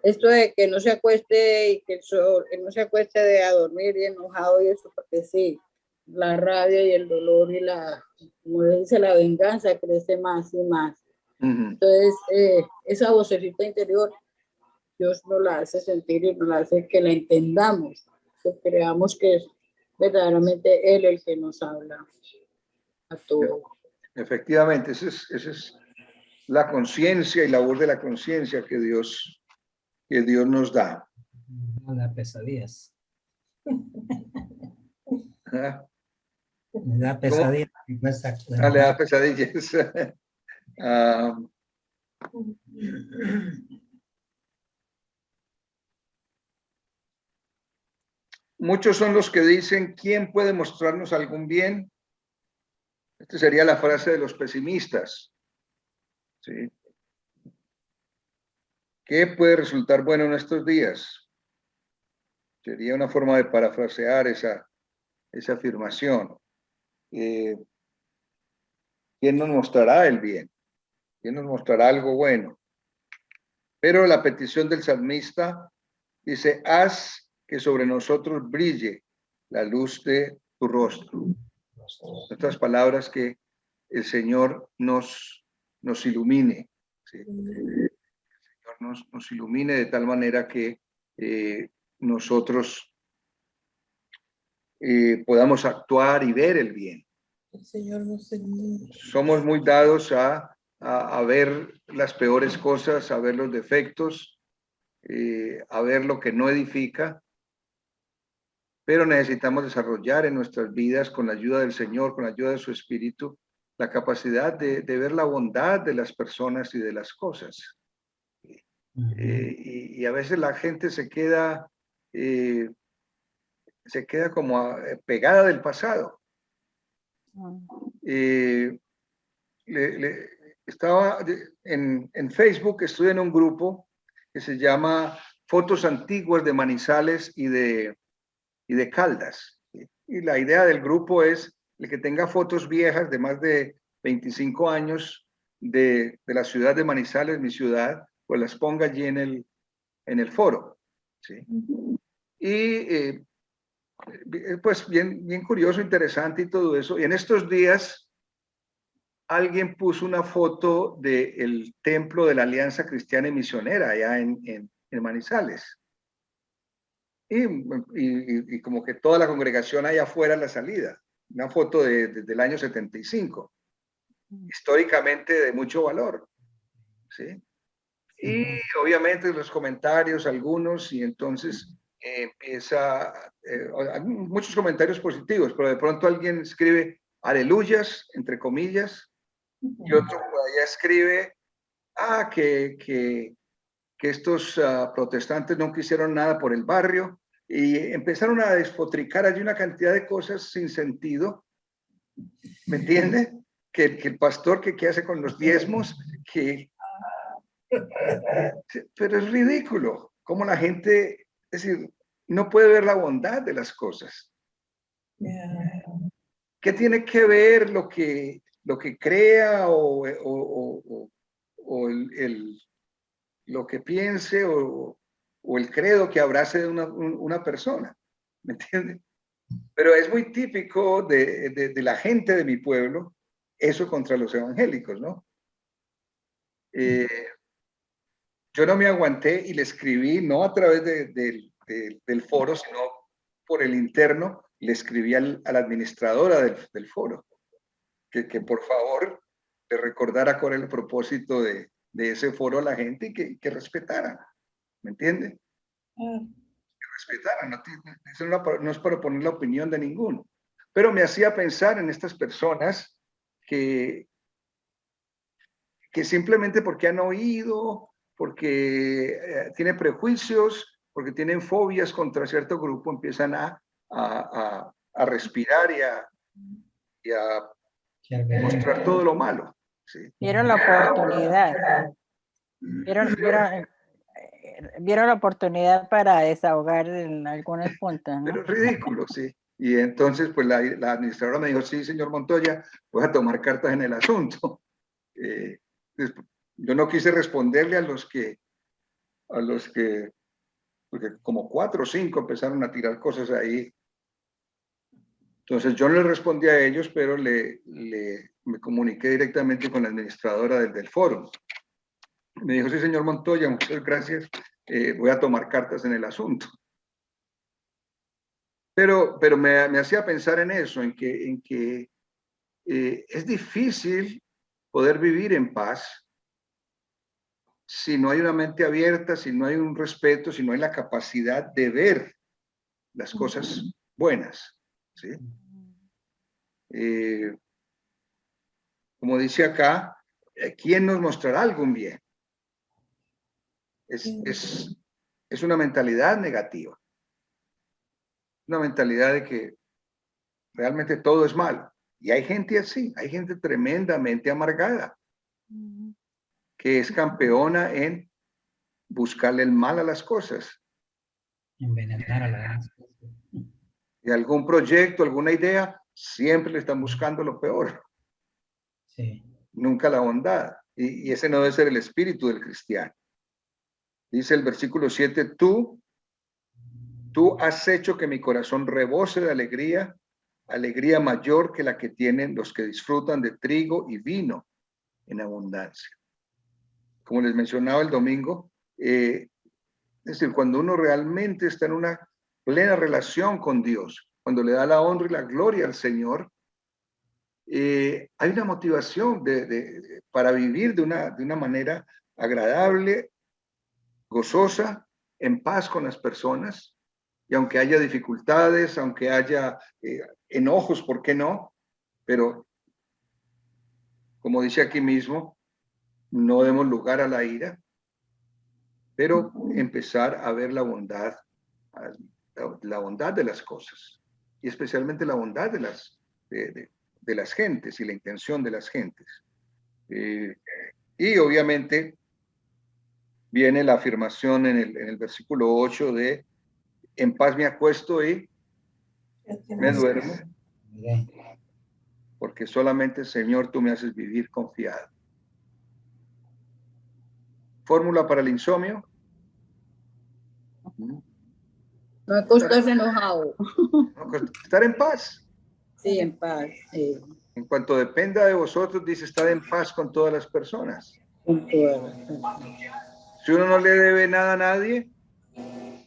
esto de que no se acueste y que no se acueste a dormir y enojado y eso, porque sí, la rabia y el dolor y como dice, la venganza crece más y más. Entonces, esa vocecita interior, Dios nos la hace sentir y nos la hace que la entendamos, que creamos que es verdaderamente Él el que nos habla a todos. Efectivamente, esa es la conciencia y la voz de la conciencia que Dios nos da. No da pesadillas. ¿Ah? Me da pesadillas. Le da pesadillas. muchos son los que dicen, ¿quién puede mostrarnos algún bien? Esta sería la frase de los pesimistas. ¿Sí? ¿Qué puede resultar bueno en estos días? Sería una forma de parafrasear esa afirmación. ¿Quién nos mostrará el bien? ¿Quién nos mostrará algo bueno? Pero la petición del salmista dice, haz que sobre nosotros brille la luz de tu rostro. En otras palabras, que el Señor nos ilumine. ¿Sí? El Señor nos ilumine de tal manera que nosotros podamos actuar y ver el bien. El Señor nos ilumine. Somos muy dados a ver las peores cosas, a ver los defectos, a ver lo que no edifica, pero necesitamos desarrollar en nuestras vidas, con la ayuda del Señor, con la ayuda de su Espíritu, la capacidad de ver la bondad de las personas y de las cosas. Y a veces la gente se queda como pegada del pasado. Estaba en Facebook, estoy en un grupo que se llama Fotos Antiguas de Manizales y de Caldas. Y la idea del grupo es el que tenga fotos viejas de más de 25 años de la ciudad de Manizales, mi ciudad, pues las ponga allí en el foro. ¿Sí? Y pues bien curioso, interesante y todo eso. Y en estos días alguien puso una foto del templo de la Alianza Cristiana y Misionera allá en Manizales. Y como que toda la congregación allá afuera a la salida. Una foto del año 75. Históricamente de mucho valor. ¿Sí? Y obviamente los comentarios, algunos, y entonces empieza, muchos comentarios positivos, pero de pronto alguien escribe aleluyas, entre comillas, y otro por allá escribe, que estos protestantes no quisieron nada por el barrio, y empezaron a despotricar allí una cantidad de cosas sin sentido, ¿me entiende? Que el pastor que qué hace con los diezmos, pero es ridículo cómo la gente, es decir, no puede ver la bondad de las cosas. ¿Qué tiene que ver lo que crea o lo que piense o el credo que abrace de una persona? ¿Me entiende? Pero es muy típico de la gente de mi pueblo, eso contra los evangélicos, ¿no? Yo no me aguanté y le escribí, no a través del foro, sino por el interno, le escribí a la administradora del foro, que por favor le recordara cuál era el propósito de ese foro a la gente y que respetaran, ¿me entiende? Que respetaran, eso no es para poner la opinión de ninguno, pero me hacía pensar en estas personas que simplemente porque han oído, porque tienen prejuicios, porque tienen fobias contra cierto grupo, empiezan a respirar y a mostrar todo lo malo. ¿Sí? Vieron la oportunidad. Vieron la oportunidad para desahogar en algunos puntos, ¿no? Pero es ridículo, sí. Y entonces, pues la administradora me dijo, sí, señor Montoya, voy a tomar cartas en el asunto. Yo no quise responderle a los que, porque como 4 o 5 empezaron a tirar cosas ahí. Entonces yo no le respondí a ellos, pero me comuniqué directamente con la administradora del foro. Me dijo, sí, señor Montoya, muchas gracias, voy a tomar cartas en el asunto. Pero me hacía pensar en eso, en que es difícil poder vivir en paz si no hay una mente abierta, si no hay un respeto, si no hay la capacidad de ver las cosas buenas. ¿Sí? Como dice acá, ¿quién nos mostrará algún bien? Es una mentalidad negativa. una mentalidad de que realmente todo es malo. Y hay gente así, hay gente tremendamente amargada, que es campeona en buscarle el mal a las cosas. Envenenar a la demás. Y algún proyecto, alguna idea, siempre le están buscando lo peor, Sí. nunca la bondad. Y ese no debe ser el espíritu del cristiano. Dice el versículo 7, tú has hecho que mi corazón rebose de alegría, alegría mayor que la que tienen los que disfrutan de trigo y vino en abundancia. Como les mencionaba el domingo, es decir, cuando uno realmente está en una plena relación con Dios, cuando le da la honra y la gloria al Señor, hay una motivación para vivir de una manera agradable, gozosa, en paz con las personas. Y aunque haya dificultades, aunque haya enojos, ¿por qué no? Pero, como dice aquí mismo, no demos lugar a la ira, pero empezar a ver la bondad de las cosas, y especialmente la bondad de las gentes y la intención de las gentes. Y obviamente viene la afirmación en el versículo 8 de en paz me acuesto y me duermo, porque solamente, Señor, tú me haces vivir confiado. Fórmula para el insomnio. No acostarse enojado. Estar en paz. Sí, en paz. En cuanto dependa de vosotros, dice, estar en paz con todas las personas. Con todas las personas. Si uno no le debe nada a nadie,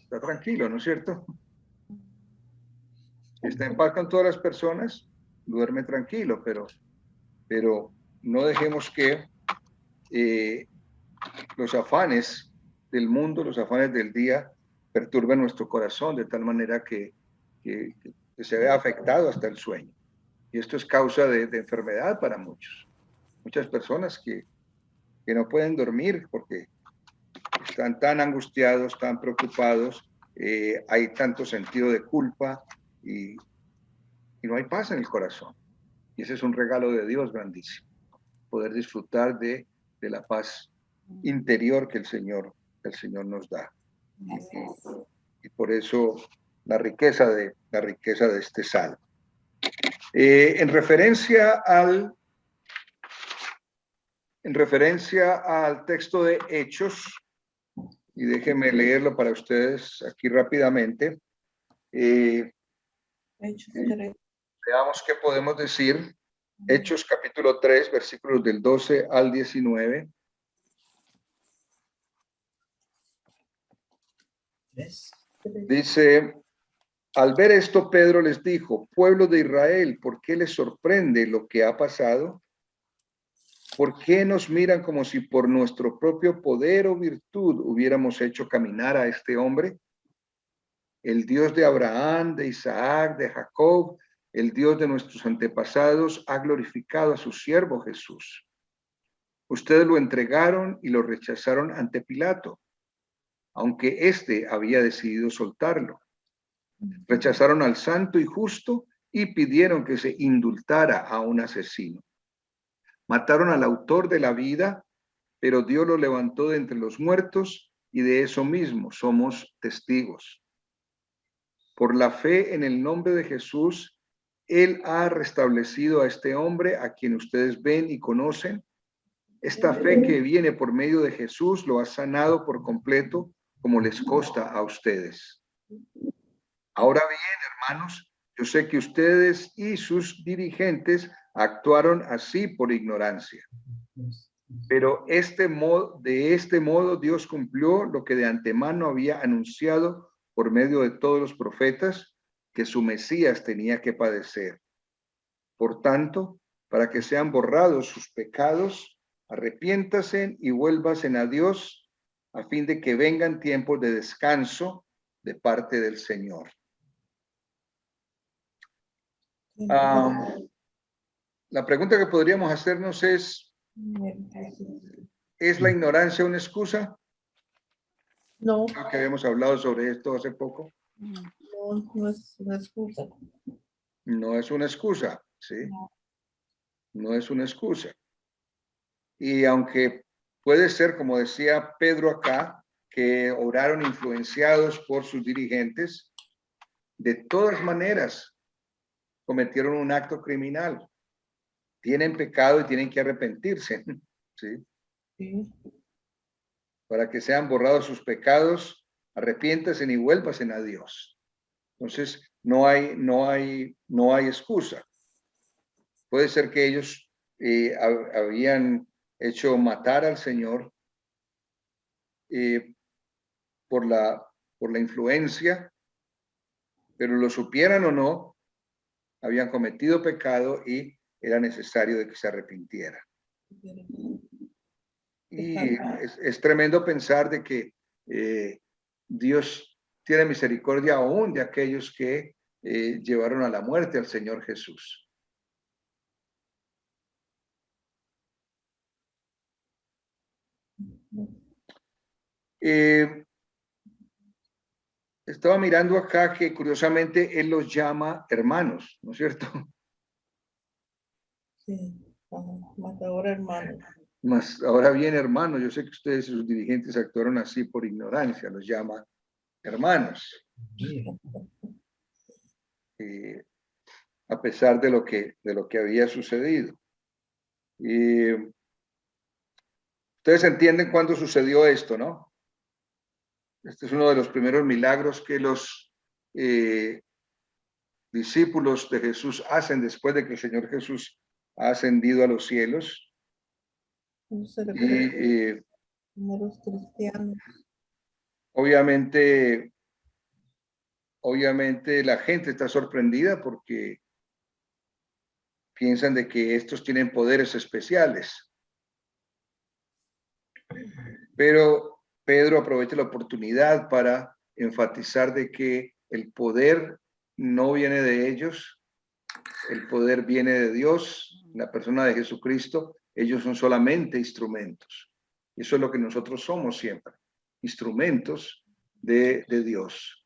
está tranquilo, ¿no es cierto? Está en paz con todas las personas, duerme tranquilo, pero no dejemos que los afanes del mundo, los afanes del día, perturben nuestro corazón de tal manera que se vea afectado hasta el sueño. Y esto es causa de enfermedad para muchos. Muchas personas que no pueden dormir porque están tan angustiados, tan preocupados, hay tanto sentido de culpa y no hay paz en el corazón. Y ese es un regalo de Dios grandísimo, poder disfrutar de la paz interior que el Señor nos da. Y por eso la riqueza de este salmo. En referencia al texto de Hechos, y déjenme leerlo para ustedes aquí rápidamente, veamos qué podemos decir. Hechos capítulo 3, versículos del 12 al 19. Dice, al ver esto, Pedro les dijo, pueblo de Israel, ¿por qué les sorprende lo que ha pasado? ¿Por qué nos miran como si por nuestro propio poder o virtud hubiéramos hecho caminar a este hombre? El Dios de Abraham, de Isaac, de Jacob, el Dios de nuestros antepasados, ha glorificado a su siervo Jesús. Ustedes lo entregaron y lo rechazaron ante Pilato, aunque éste había decidido soltarlo. Rechazaron al santo y justo y pidieron que se indultara a un asesino. Mataron al autor de la vida, pero Dios lo levantó de entre los muertos y de eso mismo somos testigos. Por la fe en el nombre de Jesús, Él ha restablecido a este hombre a quien ustedes ven y conocen. Esta fe que viene por medio de Jesús lo ha sanado por completo, como les consta a ustedes. Ahora bien, hermanos, yo sé que ustedes y sus dirigentes actuaron así por ignorancia. Pero de este modo Dios cumplió lo que de antemano había anunciado por medio de todos los profetas, que su Mesías tenía que padecer. Por tanto, para que sean borrados sus pecados, arrepiéntanse y vuélvanse a Dios, a fin de que vengan tiempos de descanso de parte del Señor. La pregunta que podríamos hacernos ¿es la ignorancia una excusa? No. Creo que habíamos hablado sobre esto hace poco. no es una excusa. No es una excusa, ¿sí? No es una excusa. Y aunque puede ser, como decía Pedro acá, que oraron influenciados por sus dirigentes, de todas maneras cometieron un acto criminal. Tienen pecado y tienen que arrepentirse, ¿sí? Sí. Para que sean borrados sus pecados, arrepiéntanse y vuélvanse a Dios. Entonces, no hay excusa. Puede ser que ellos habían hecho matar al Señor por la influencia, pero lo supieran o no, habían cometido pecado y era necesario de que se arrepintieran. Y es tremendo pensar de que Dios tiene misericordia aún de aquellos que llevaron a la muerte al Señor Jesús. Estaba mirando acá que curiosamente él los llama hermanos, ¿no es cierto? Sí, más ahora hermano. Mas ahora bien, hermanos, yo sé que ustedes y sus dirigentes actuaron así por ignorancia, los llama hermanos. A pesar de lo que había sucedido. Y ustedes entienden cuándo sucedió esto, ¿no? Este es uno de los primeros milagros que los discípulos de Jesús hacen después de que el Señor Jesús ha ascendido a los cielos. No se le Y como los cristianos. obviamente la gente está sorprendida porque piensan de que estos tienen poderes especiales. Pero Pedro aprovecha la oportunidad para enfatizar de que el poder no viene de ellos, el poder viene de Dios, la persona de Jesucristo. Ellos son solamente instrumentos. Eso es lo que nosotros somos siempre, instrumentos de Dios.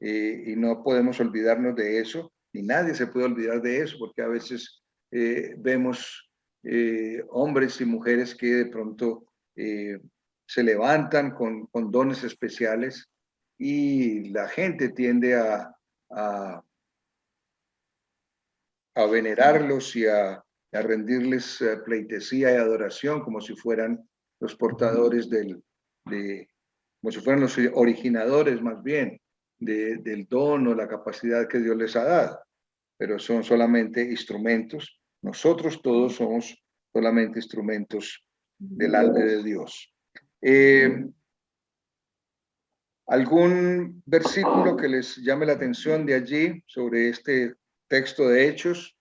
Y no podemos olvidarnos de eso, ni nadie se puede olvidar de eso, porque a veces vemos hombres y mujeres que de pronto se levantan con dones especiales y la gente tiende a venerarlos y a rendirles pleitesía y adoración como si fueran los portadores como si fueran los originadores más bien del don o la capacidad que Dios les ha dado, pero son solamente instrumentos. Nosotros todos somos solamente instrumentos delante de Dios. ¿Algún versículo que les llame la atención de allí sobre este texto de Hechos?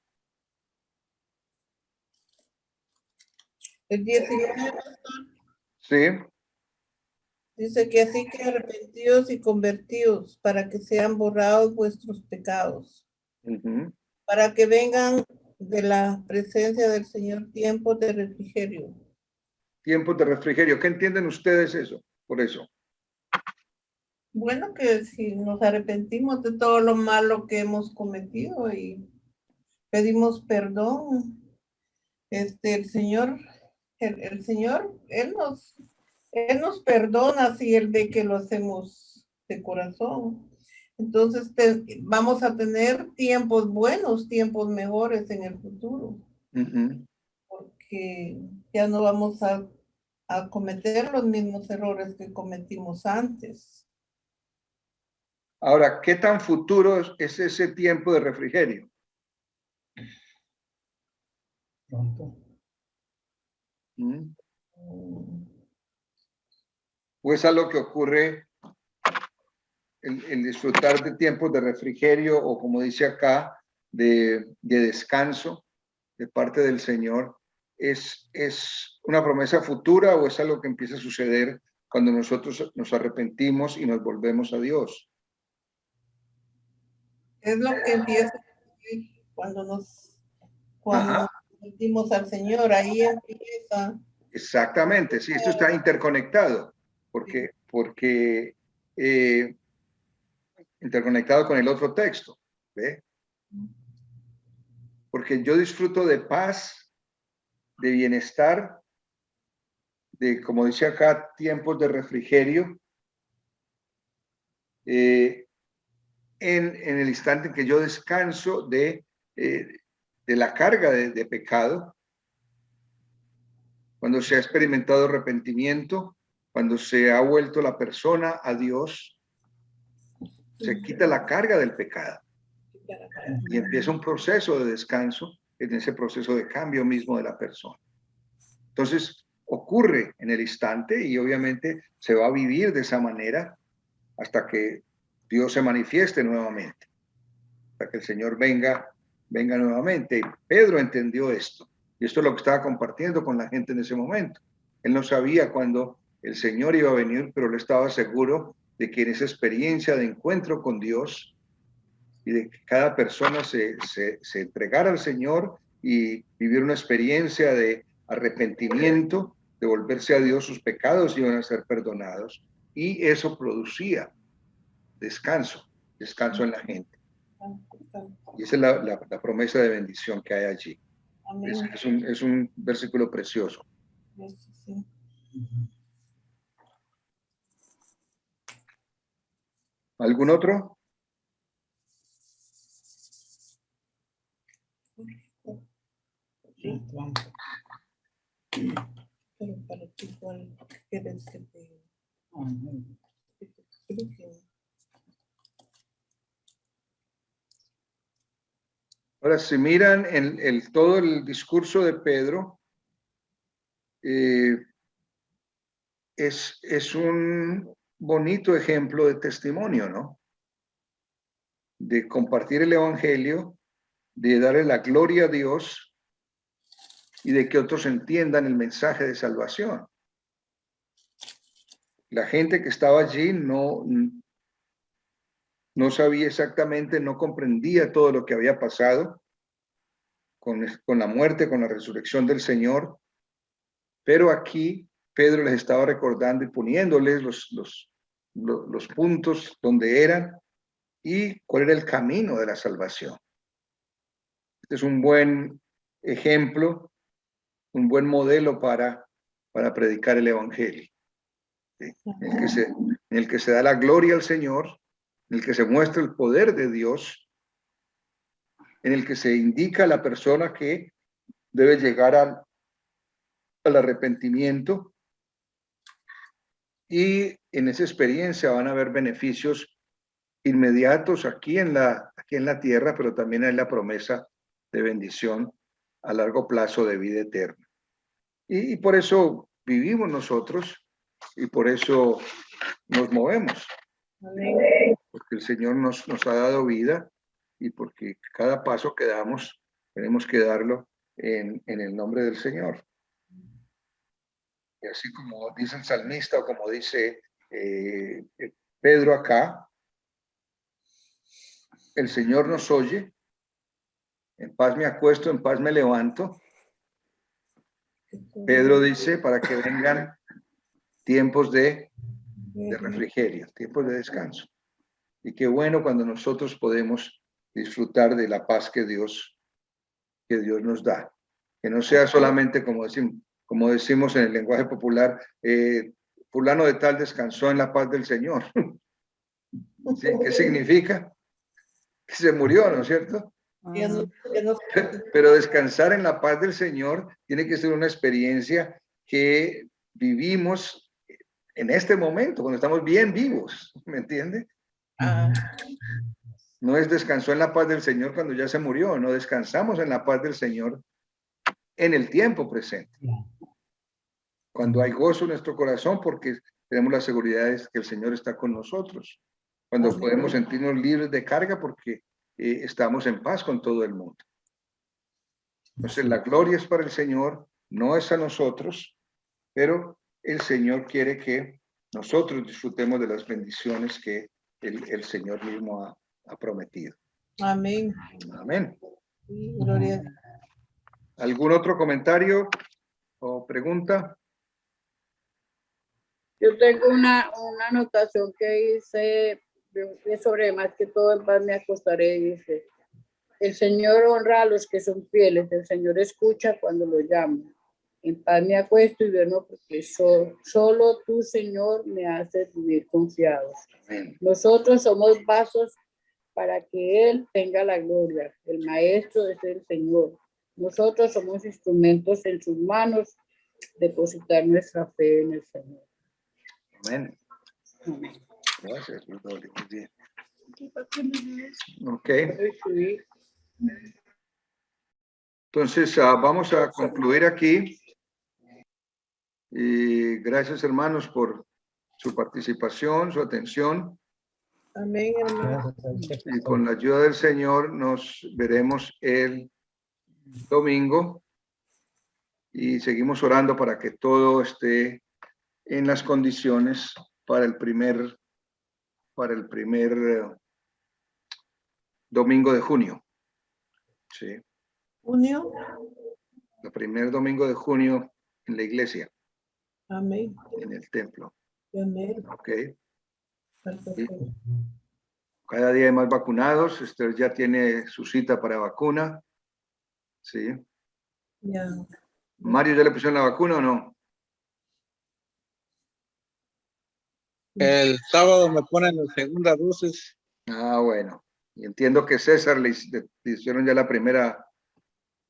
El 19 Sí. dice que así que arrepentidos y convertidos para que sean borrados vuestros pecados, para que vengan de la presencia del Señor tiempos de refrigerio. Tiempos de refrigerio. ¿Qué entienden ustedes eso? Por eso. Bueno, que si nos arrepentimos de todo lo malo que hemos cometido y pedimos perdón, el Señor, el Señor, Él nos perdona si Él ve que lo hacemos de corazón. Entonces vamos a tener tiempos buenos, tiempos mejores en el futuro, porque ya no vamos a cometer los mismos errores que cometimos antes. Ahora, ¿qué tan futuro es ese tiempo de refrigerio? Pronto. ¿O es algo que ocurre el disfrutar de tiempos de refrigerio o, como dice acá, de descanso de parte del Señor? ¿Es una promesa futura o es algo que empieza a suceder cuando nosotros nos arrepentimos y nos volvemos a Dios? Es lo que empieza cuando nos arrepentimos al Señor, ahí empieza. Exactamente, sí, esto está interconectado, porque interconectado con el otro texto, ¿ve? Porque yo disfruto de paz, de bienestar, de, como dice acá, tiempos de refrigerio, en el instante en que yo descanso de la carga de pecado, cuando se ha experimentado arrepentimiento, cuando se ha vuelto la persona a Dios, se quita la carga del pecado y empieza un proceso de descanso en ese proceso de cambio mismo de la persona. Entonces, ocurre en el instante y obviamente se va a vivir de esa manera hasta que Dios se manifieste nuevamente, hasta que el Señor venga nuevamente. Y Pedro entendió esto, y esto es lo que estaba compartiendo con la gente en ese momento. Él no sabía cuándo el Señor iba a venir, pero él estaba seguro de que en esa experiencia de encuentro con Dios y de que cada persona se entregara al Señor y vivir una experiencia de arrepentimiento, de volverse a Dios, sus pecados iban a ser perdonados, y eso producía descanso en la gente. Y esa es la promesa de bendición que hay allí. Es un versículo precioso. Sí. ¿Algún otro? Pero para ti, ¿cuál quieres que te explique? Ahora, si miran todo el discurso de Pedro, es un bonito ejemplo de testimonio, ¿no? De compartir el evangelio, de darle la gloria a Dios y de que otros entiendan el mensaje de salvación. La gente que estaba allí no sabía exactamente, no comprendía todo lo que había pasado con la muerte, con la resurrección del Señor, pero aquí Pedro les estaba recordando y poniéndoles los puntos donde eran y cuál era el camino de la salvación. Este es un buen ejemplo, un buen modelo para predicar el evangelio, ¿sí? En el que se da la gloria al Señor, en el que se muestra el poder de Dios, en el que se indica a la persona que debe llegar al arrepentimiento, y en esa experiencia van a haber beneficios inmediatos aquí en la tierra, pero también hay la promesa de bendición a largo plazo de vida eterna. Y por eso vivimos nosotros y por eso nos movemos. Amén. Porque el Señor nos ha dado vida y porque cada paso que damos tenemos que darlo en el nombre del Señor. Y así como dice el salmista o como dice Pedro acá, el Señor nos oye, en paz me acuesto, en paz me levanto. Pedro dice, para que vengan tiempos de refrigerio, tiempos de descanso. Y qué bueno cuando nosotros podemos disfrutar de la paz que Dios nos da. Que no sea solamente como decimos en el lenguaje popular, fulano de tal descansó en la paz del Señor. ¿Sí? ¿Qué significa? Que se murió, ¿no es cierto? Pero descansar en la paz del Señor tiene que ser una experiencia que vivimos en este momento, cuando estamos bien vivos, ¿me entiende? No es descansó en la paz del Señor cuando ya se murió, no, descansamos en la paz del Señor en el tiempo presente. Cuando hay gozo en nuestro corazón porque tenemos la seguridad de que el Señor está con nosotros. Cuando podemos sentirnos libres de carga porque estamos en paz con todo el mundo. Entonces la gloria es para el Señor, no es a nosotros, pero el Señor quiere que nosotros disfrutemos de las bendiciones que el Señor mismo ha prometido. Amén. Amén. Gloria a Dios. ¿Algún otro comentario o pregunta? Yo tengo una anotación que dice de sobre más que todo en paz me acostaré, dice. El Señor honra a los que son fieles, el Señor escucha cuando lo llamo. En paz me acuesto y duermo porque solo tú, Señor, me haces vivir confiados. Amén. Nosotros somos vasos para que Él tenga la gloria. El Maestro es el Señor. Nosotros somos instrumentos en sus manos, depositar nuestra fe en el Señor. Amén. Amén. Gracias, Loli, muy bien. Ok, entonces vamos a concluir aquí. Y gracias, hermanos, por su participación, su atención. Amén, hermano. Gracias a usted, Y pastor. con la ayuda del Señor nos veremos el domingo. Y seguimos orando para que todo esté en las condiciones para el primer domingo de junio. Sí, Junio. el primer domingo de junio en la iglesia, Amén. en el templo. Amén. Ok. Perfecto. Cada día hay más vacunados. Esther ya tiene su cita para vacuna. Sí. Ya. Mario, ¿ya le pusieron la vacuna o no? El sábado me ponen la segunda dosis. Ah, bueno. Y entiendo que César le hicieron ya la primera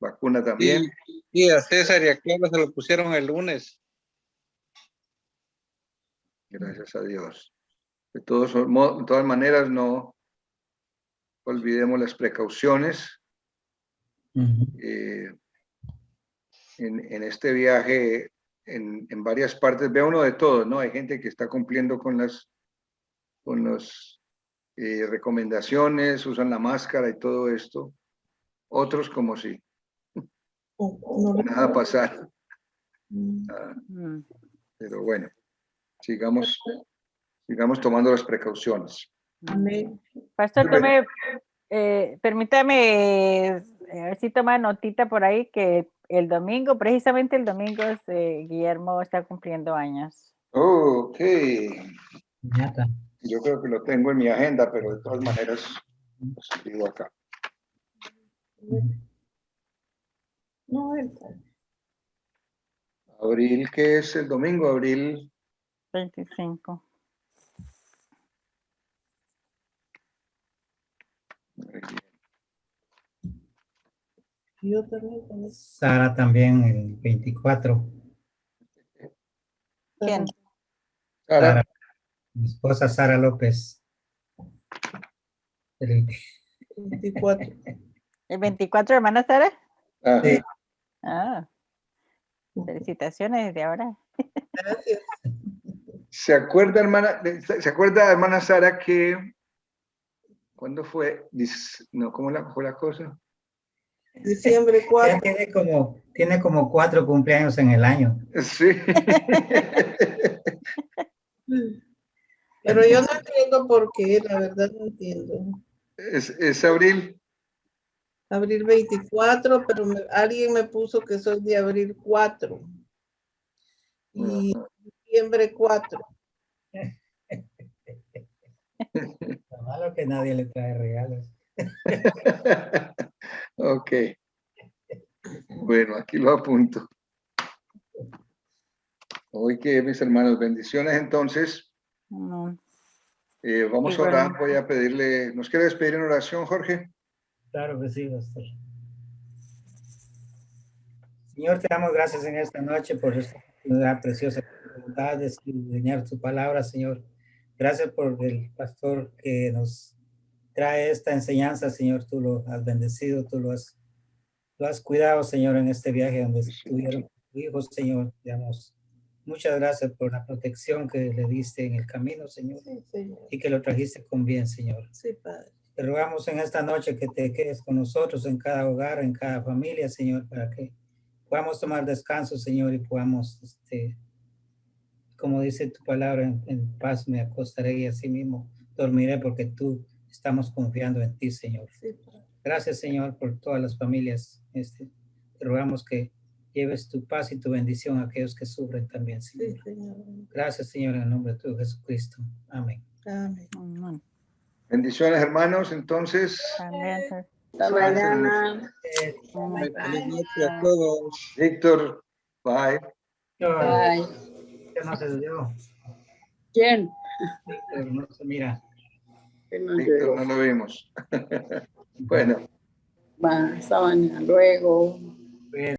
vacuna también. Y a César y a Clara se lo pusieron el lunes. Gracias a Dios. De todas maneras, no olvidemos las precauciones. Ujú. En este viaje, en varias partes, ve uno de todo, ¿no? Hay gente que está cumpliendo con las recomendaciones, usan la máscara y todo esto. Otros como si No, nada pasara. Mm. Pero bueno, sigamos tomando las precauciones. Amén. Pastor, permítame, a ver si toma notita por ahí que el domingo, precisamente el domingo, Guillermo está cumpliendo años. Ok. Piñata. Yo creo que lo tengo en mi agenda, pero de todas maneras, pues, digo acá. No, está. Abril, ¿qué es el domingo? Abril 25. Yo también con eso. Sara también el 24. ¿Quién? Sara. Sara, mi esposa Sara López. El 24. ¿El 24, hermana Sara? Ajá. Sí. Ah, felicitaciones desde ahora. Gracias. ¿Se acuerda, hermana Sara, que cuándo fue? No, ¿cómo fue la cosa? Diciembre Ya 4. tiene como 4 cumpleaños en el año. Sí. Pero yo no entiendo por qué, la verdad no entiendo. Es abril. Abril 24, pero alguien me puso que soy de abril 4. Y diciembre 4. Lo malo que nadie le trae regalos. Ok. Bueno, aquí lo apunto. Hoy que mis hermanos, bendiciones entonces. No. Vamos a orar, voy a pedirle, ¿nos quiere despedir en oración, Jorge? Claro que sí, pastor. Señor, te damos gracias en esta noche por esta oportunidad preciosa de enseñar tu palabra, Señor. Gracias por el pastor que nos trae esta enseñanza, Señor. Tú lo has bendecido, tú lo has cuidado, Señor, en este viaje donde estuvieron tus hijos, Señor. Te damos muchas gracias por la protección que le diste en el camino, Señor, Sí, Señor. y que lo trajiste con bien, Señor. Sí, Padre. Te rogamos en esta noche que te quedes con nosotros en cada hogar, en cada familia, Señor, para que podamos tomar descanso, Señor, y podamos, como dice tu palabra, en paz me acostaré y así mismo dormiré porque tú estamos confiando en ti, Señor. Sí, Padre. Gracias, Señor, por todas las familias. Te rogamos que lleves tu paz y tu bendición a aquellos que sufren también, Sí, Señor. Señor. Gracias, Señor, en el nombre de tu Jesucristo. Amén. Amén. Amén. Bendiciones, hermanos. Entonces, También, Hasta mañana. Feliz noche a todos. Víctor, bye. Bye. Ya no se dio. ¿Quién? Víctor, no se mira. Que no Víctor, llegó. no lo vimos. Bueno. Va, hasta mañana. Luego. Pues,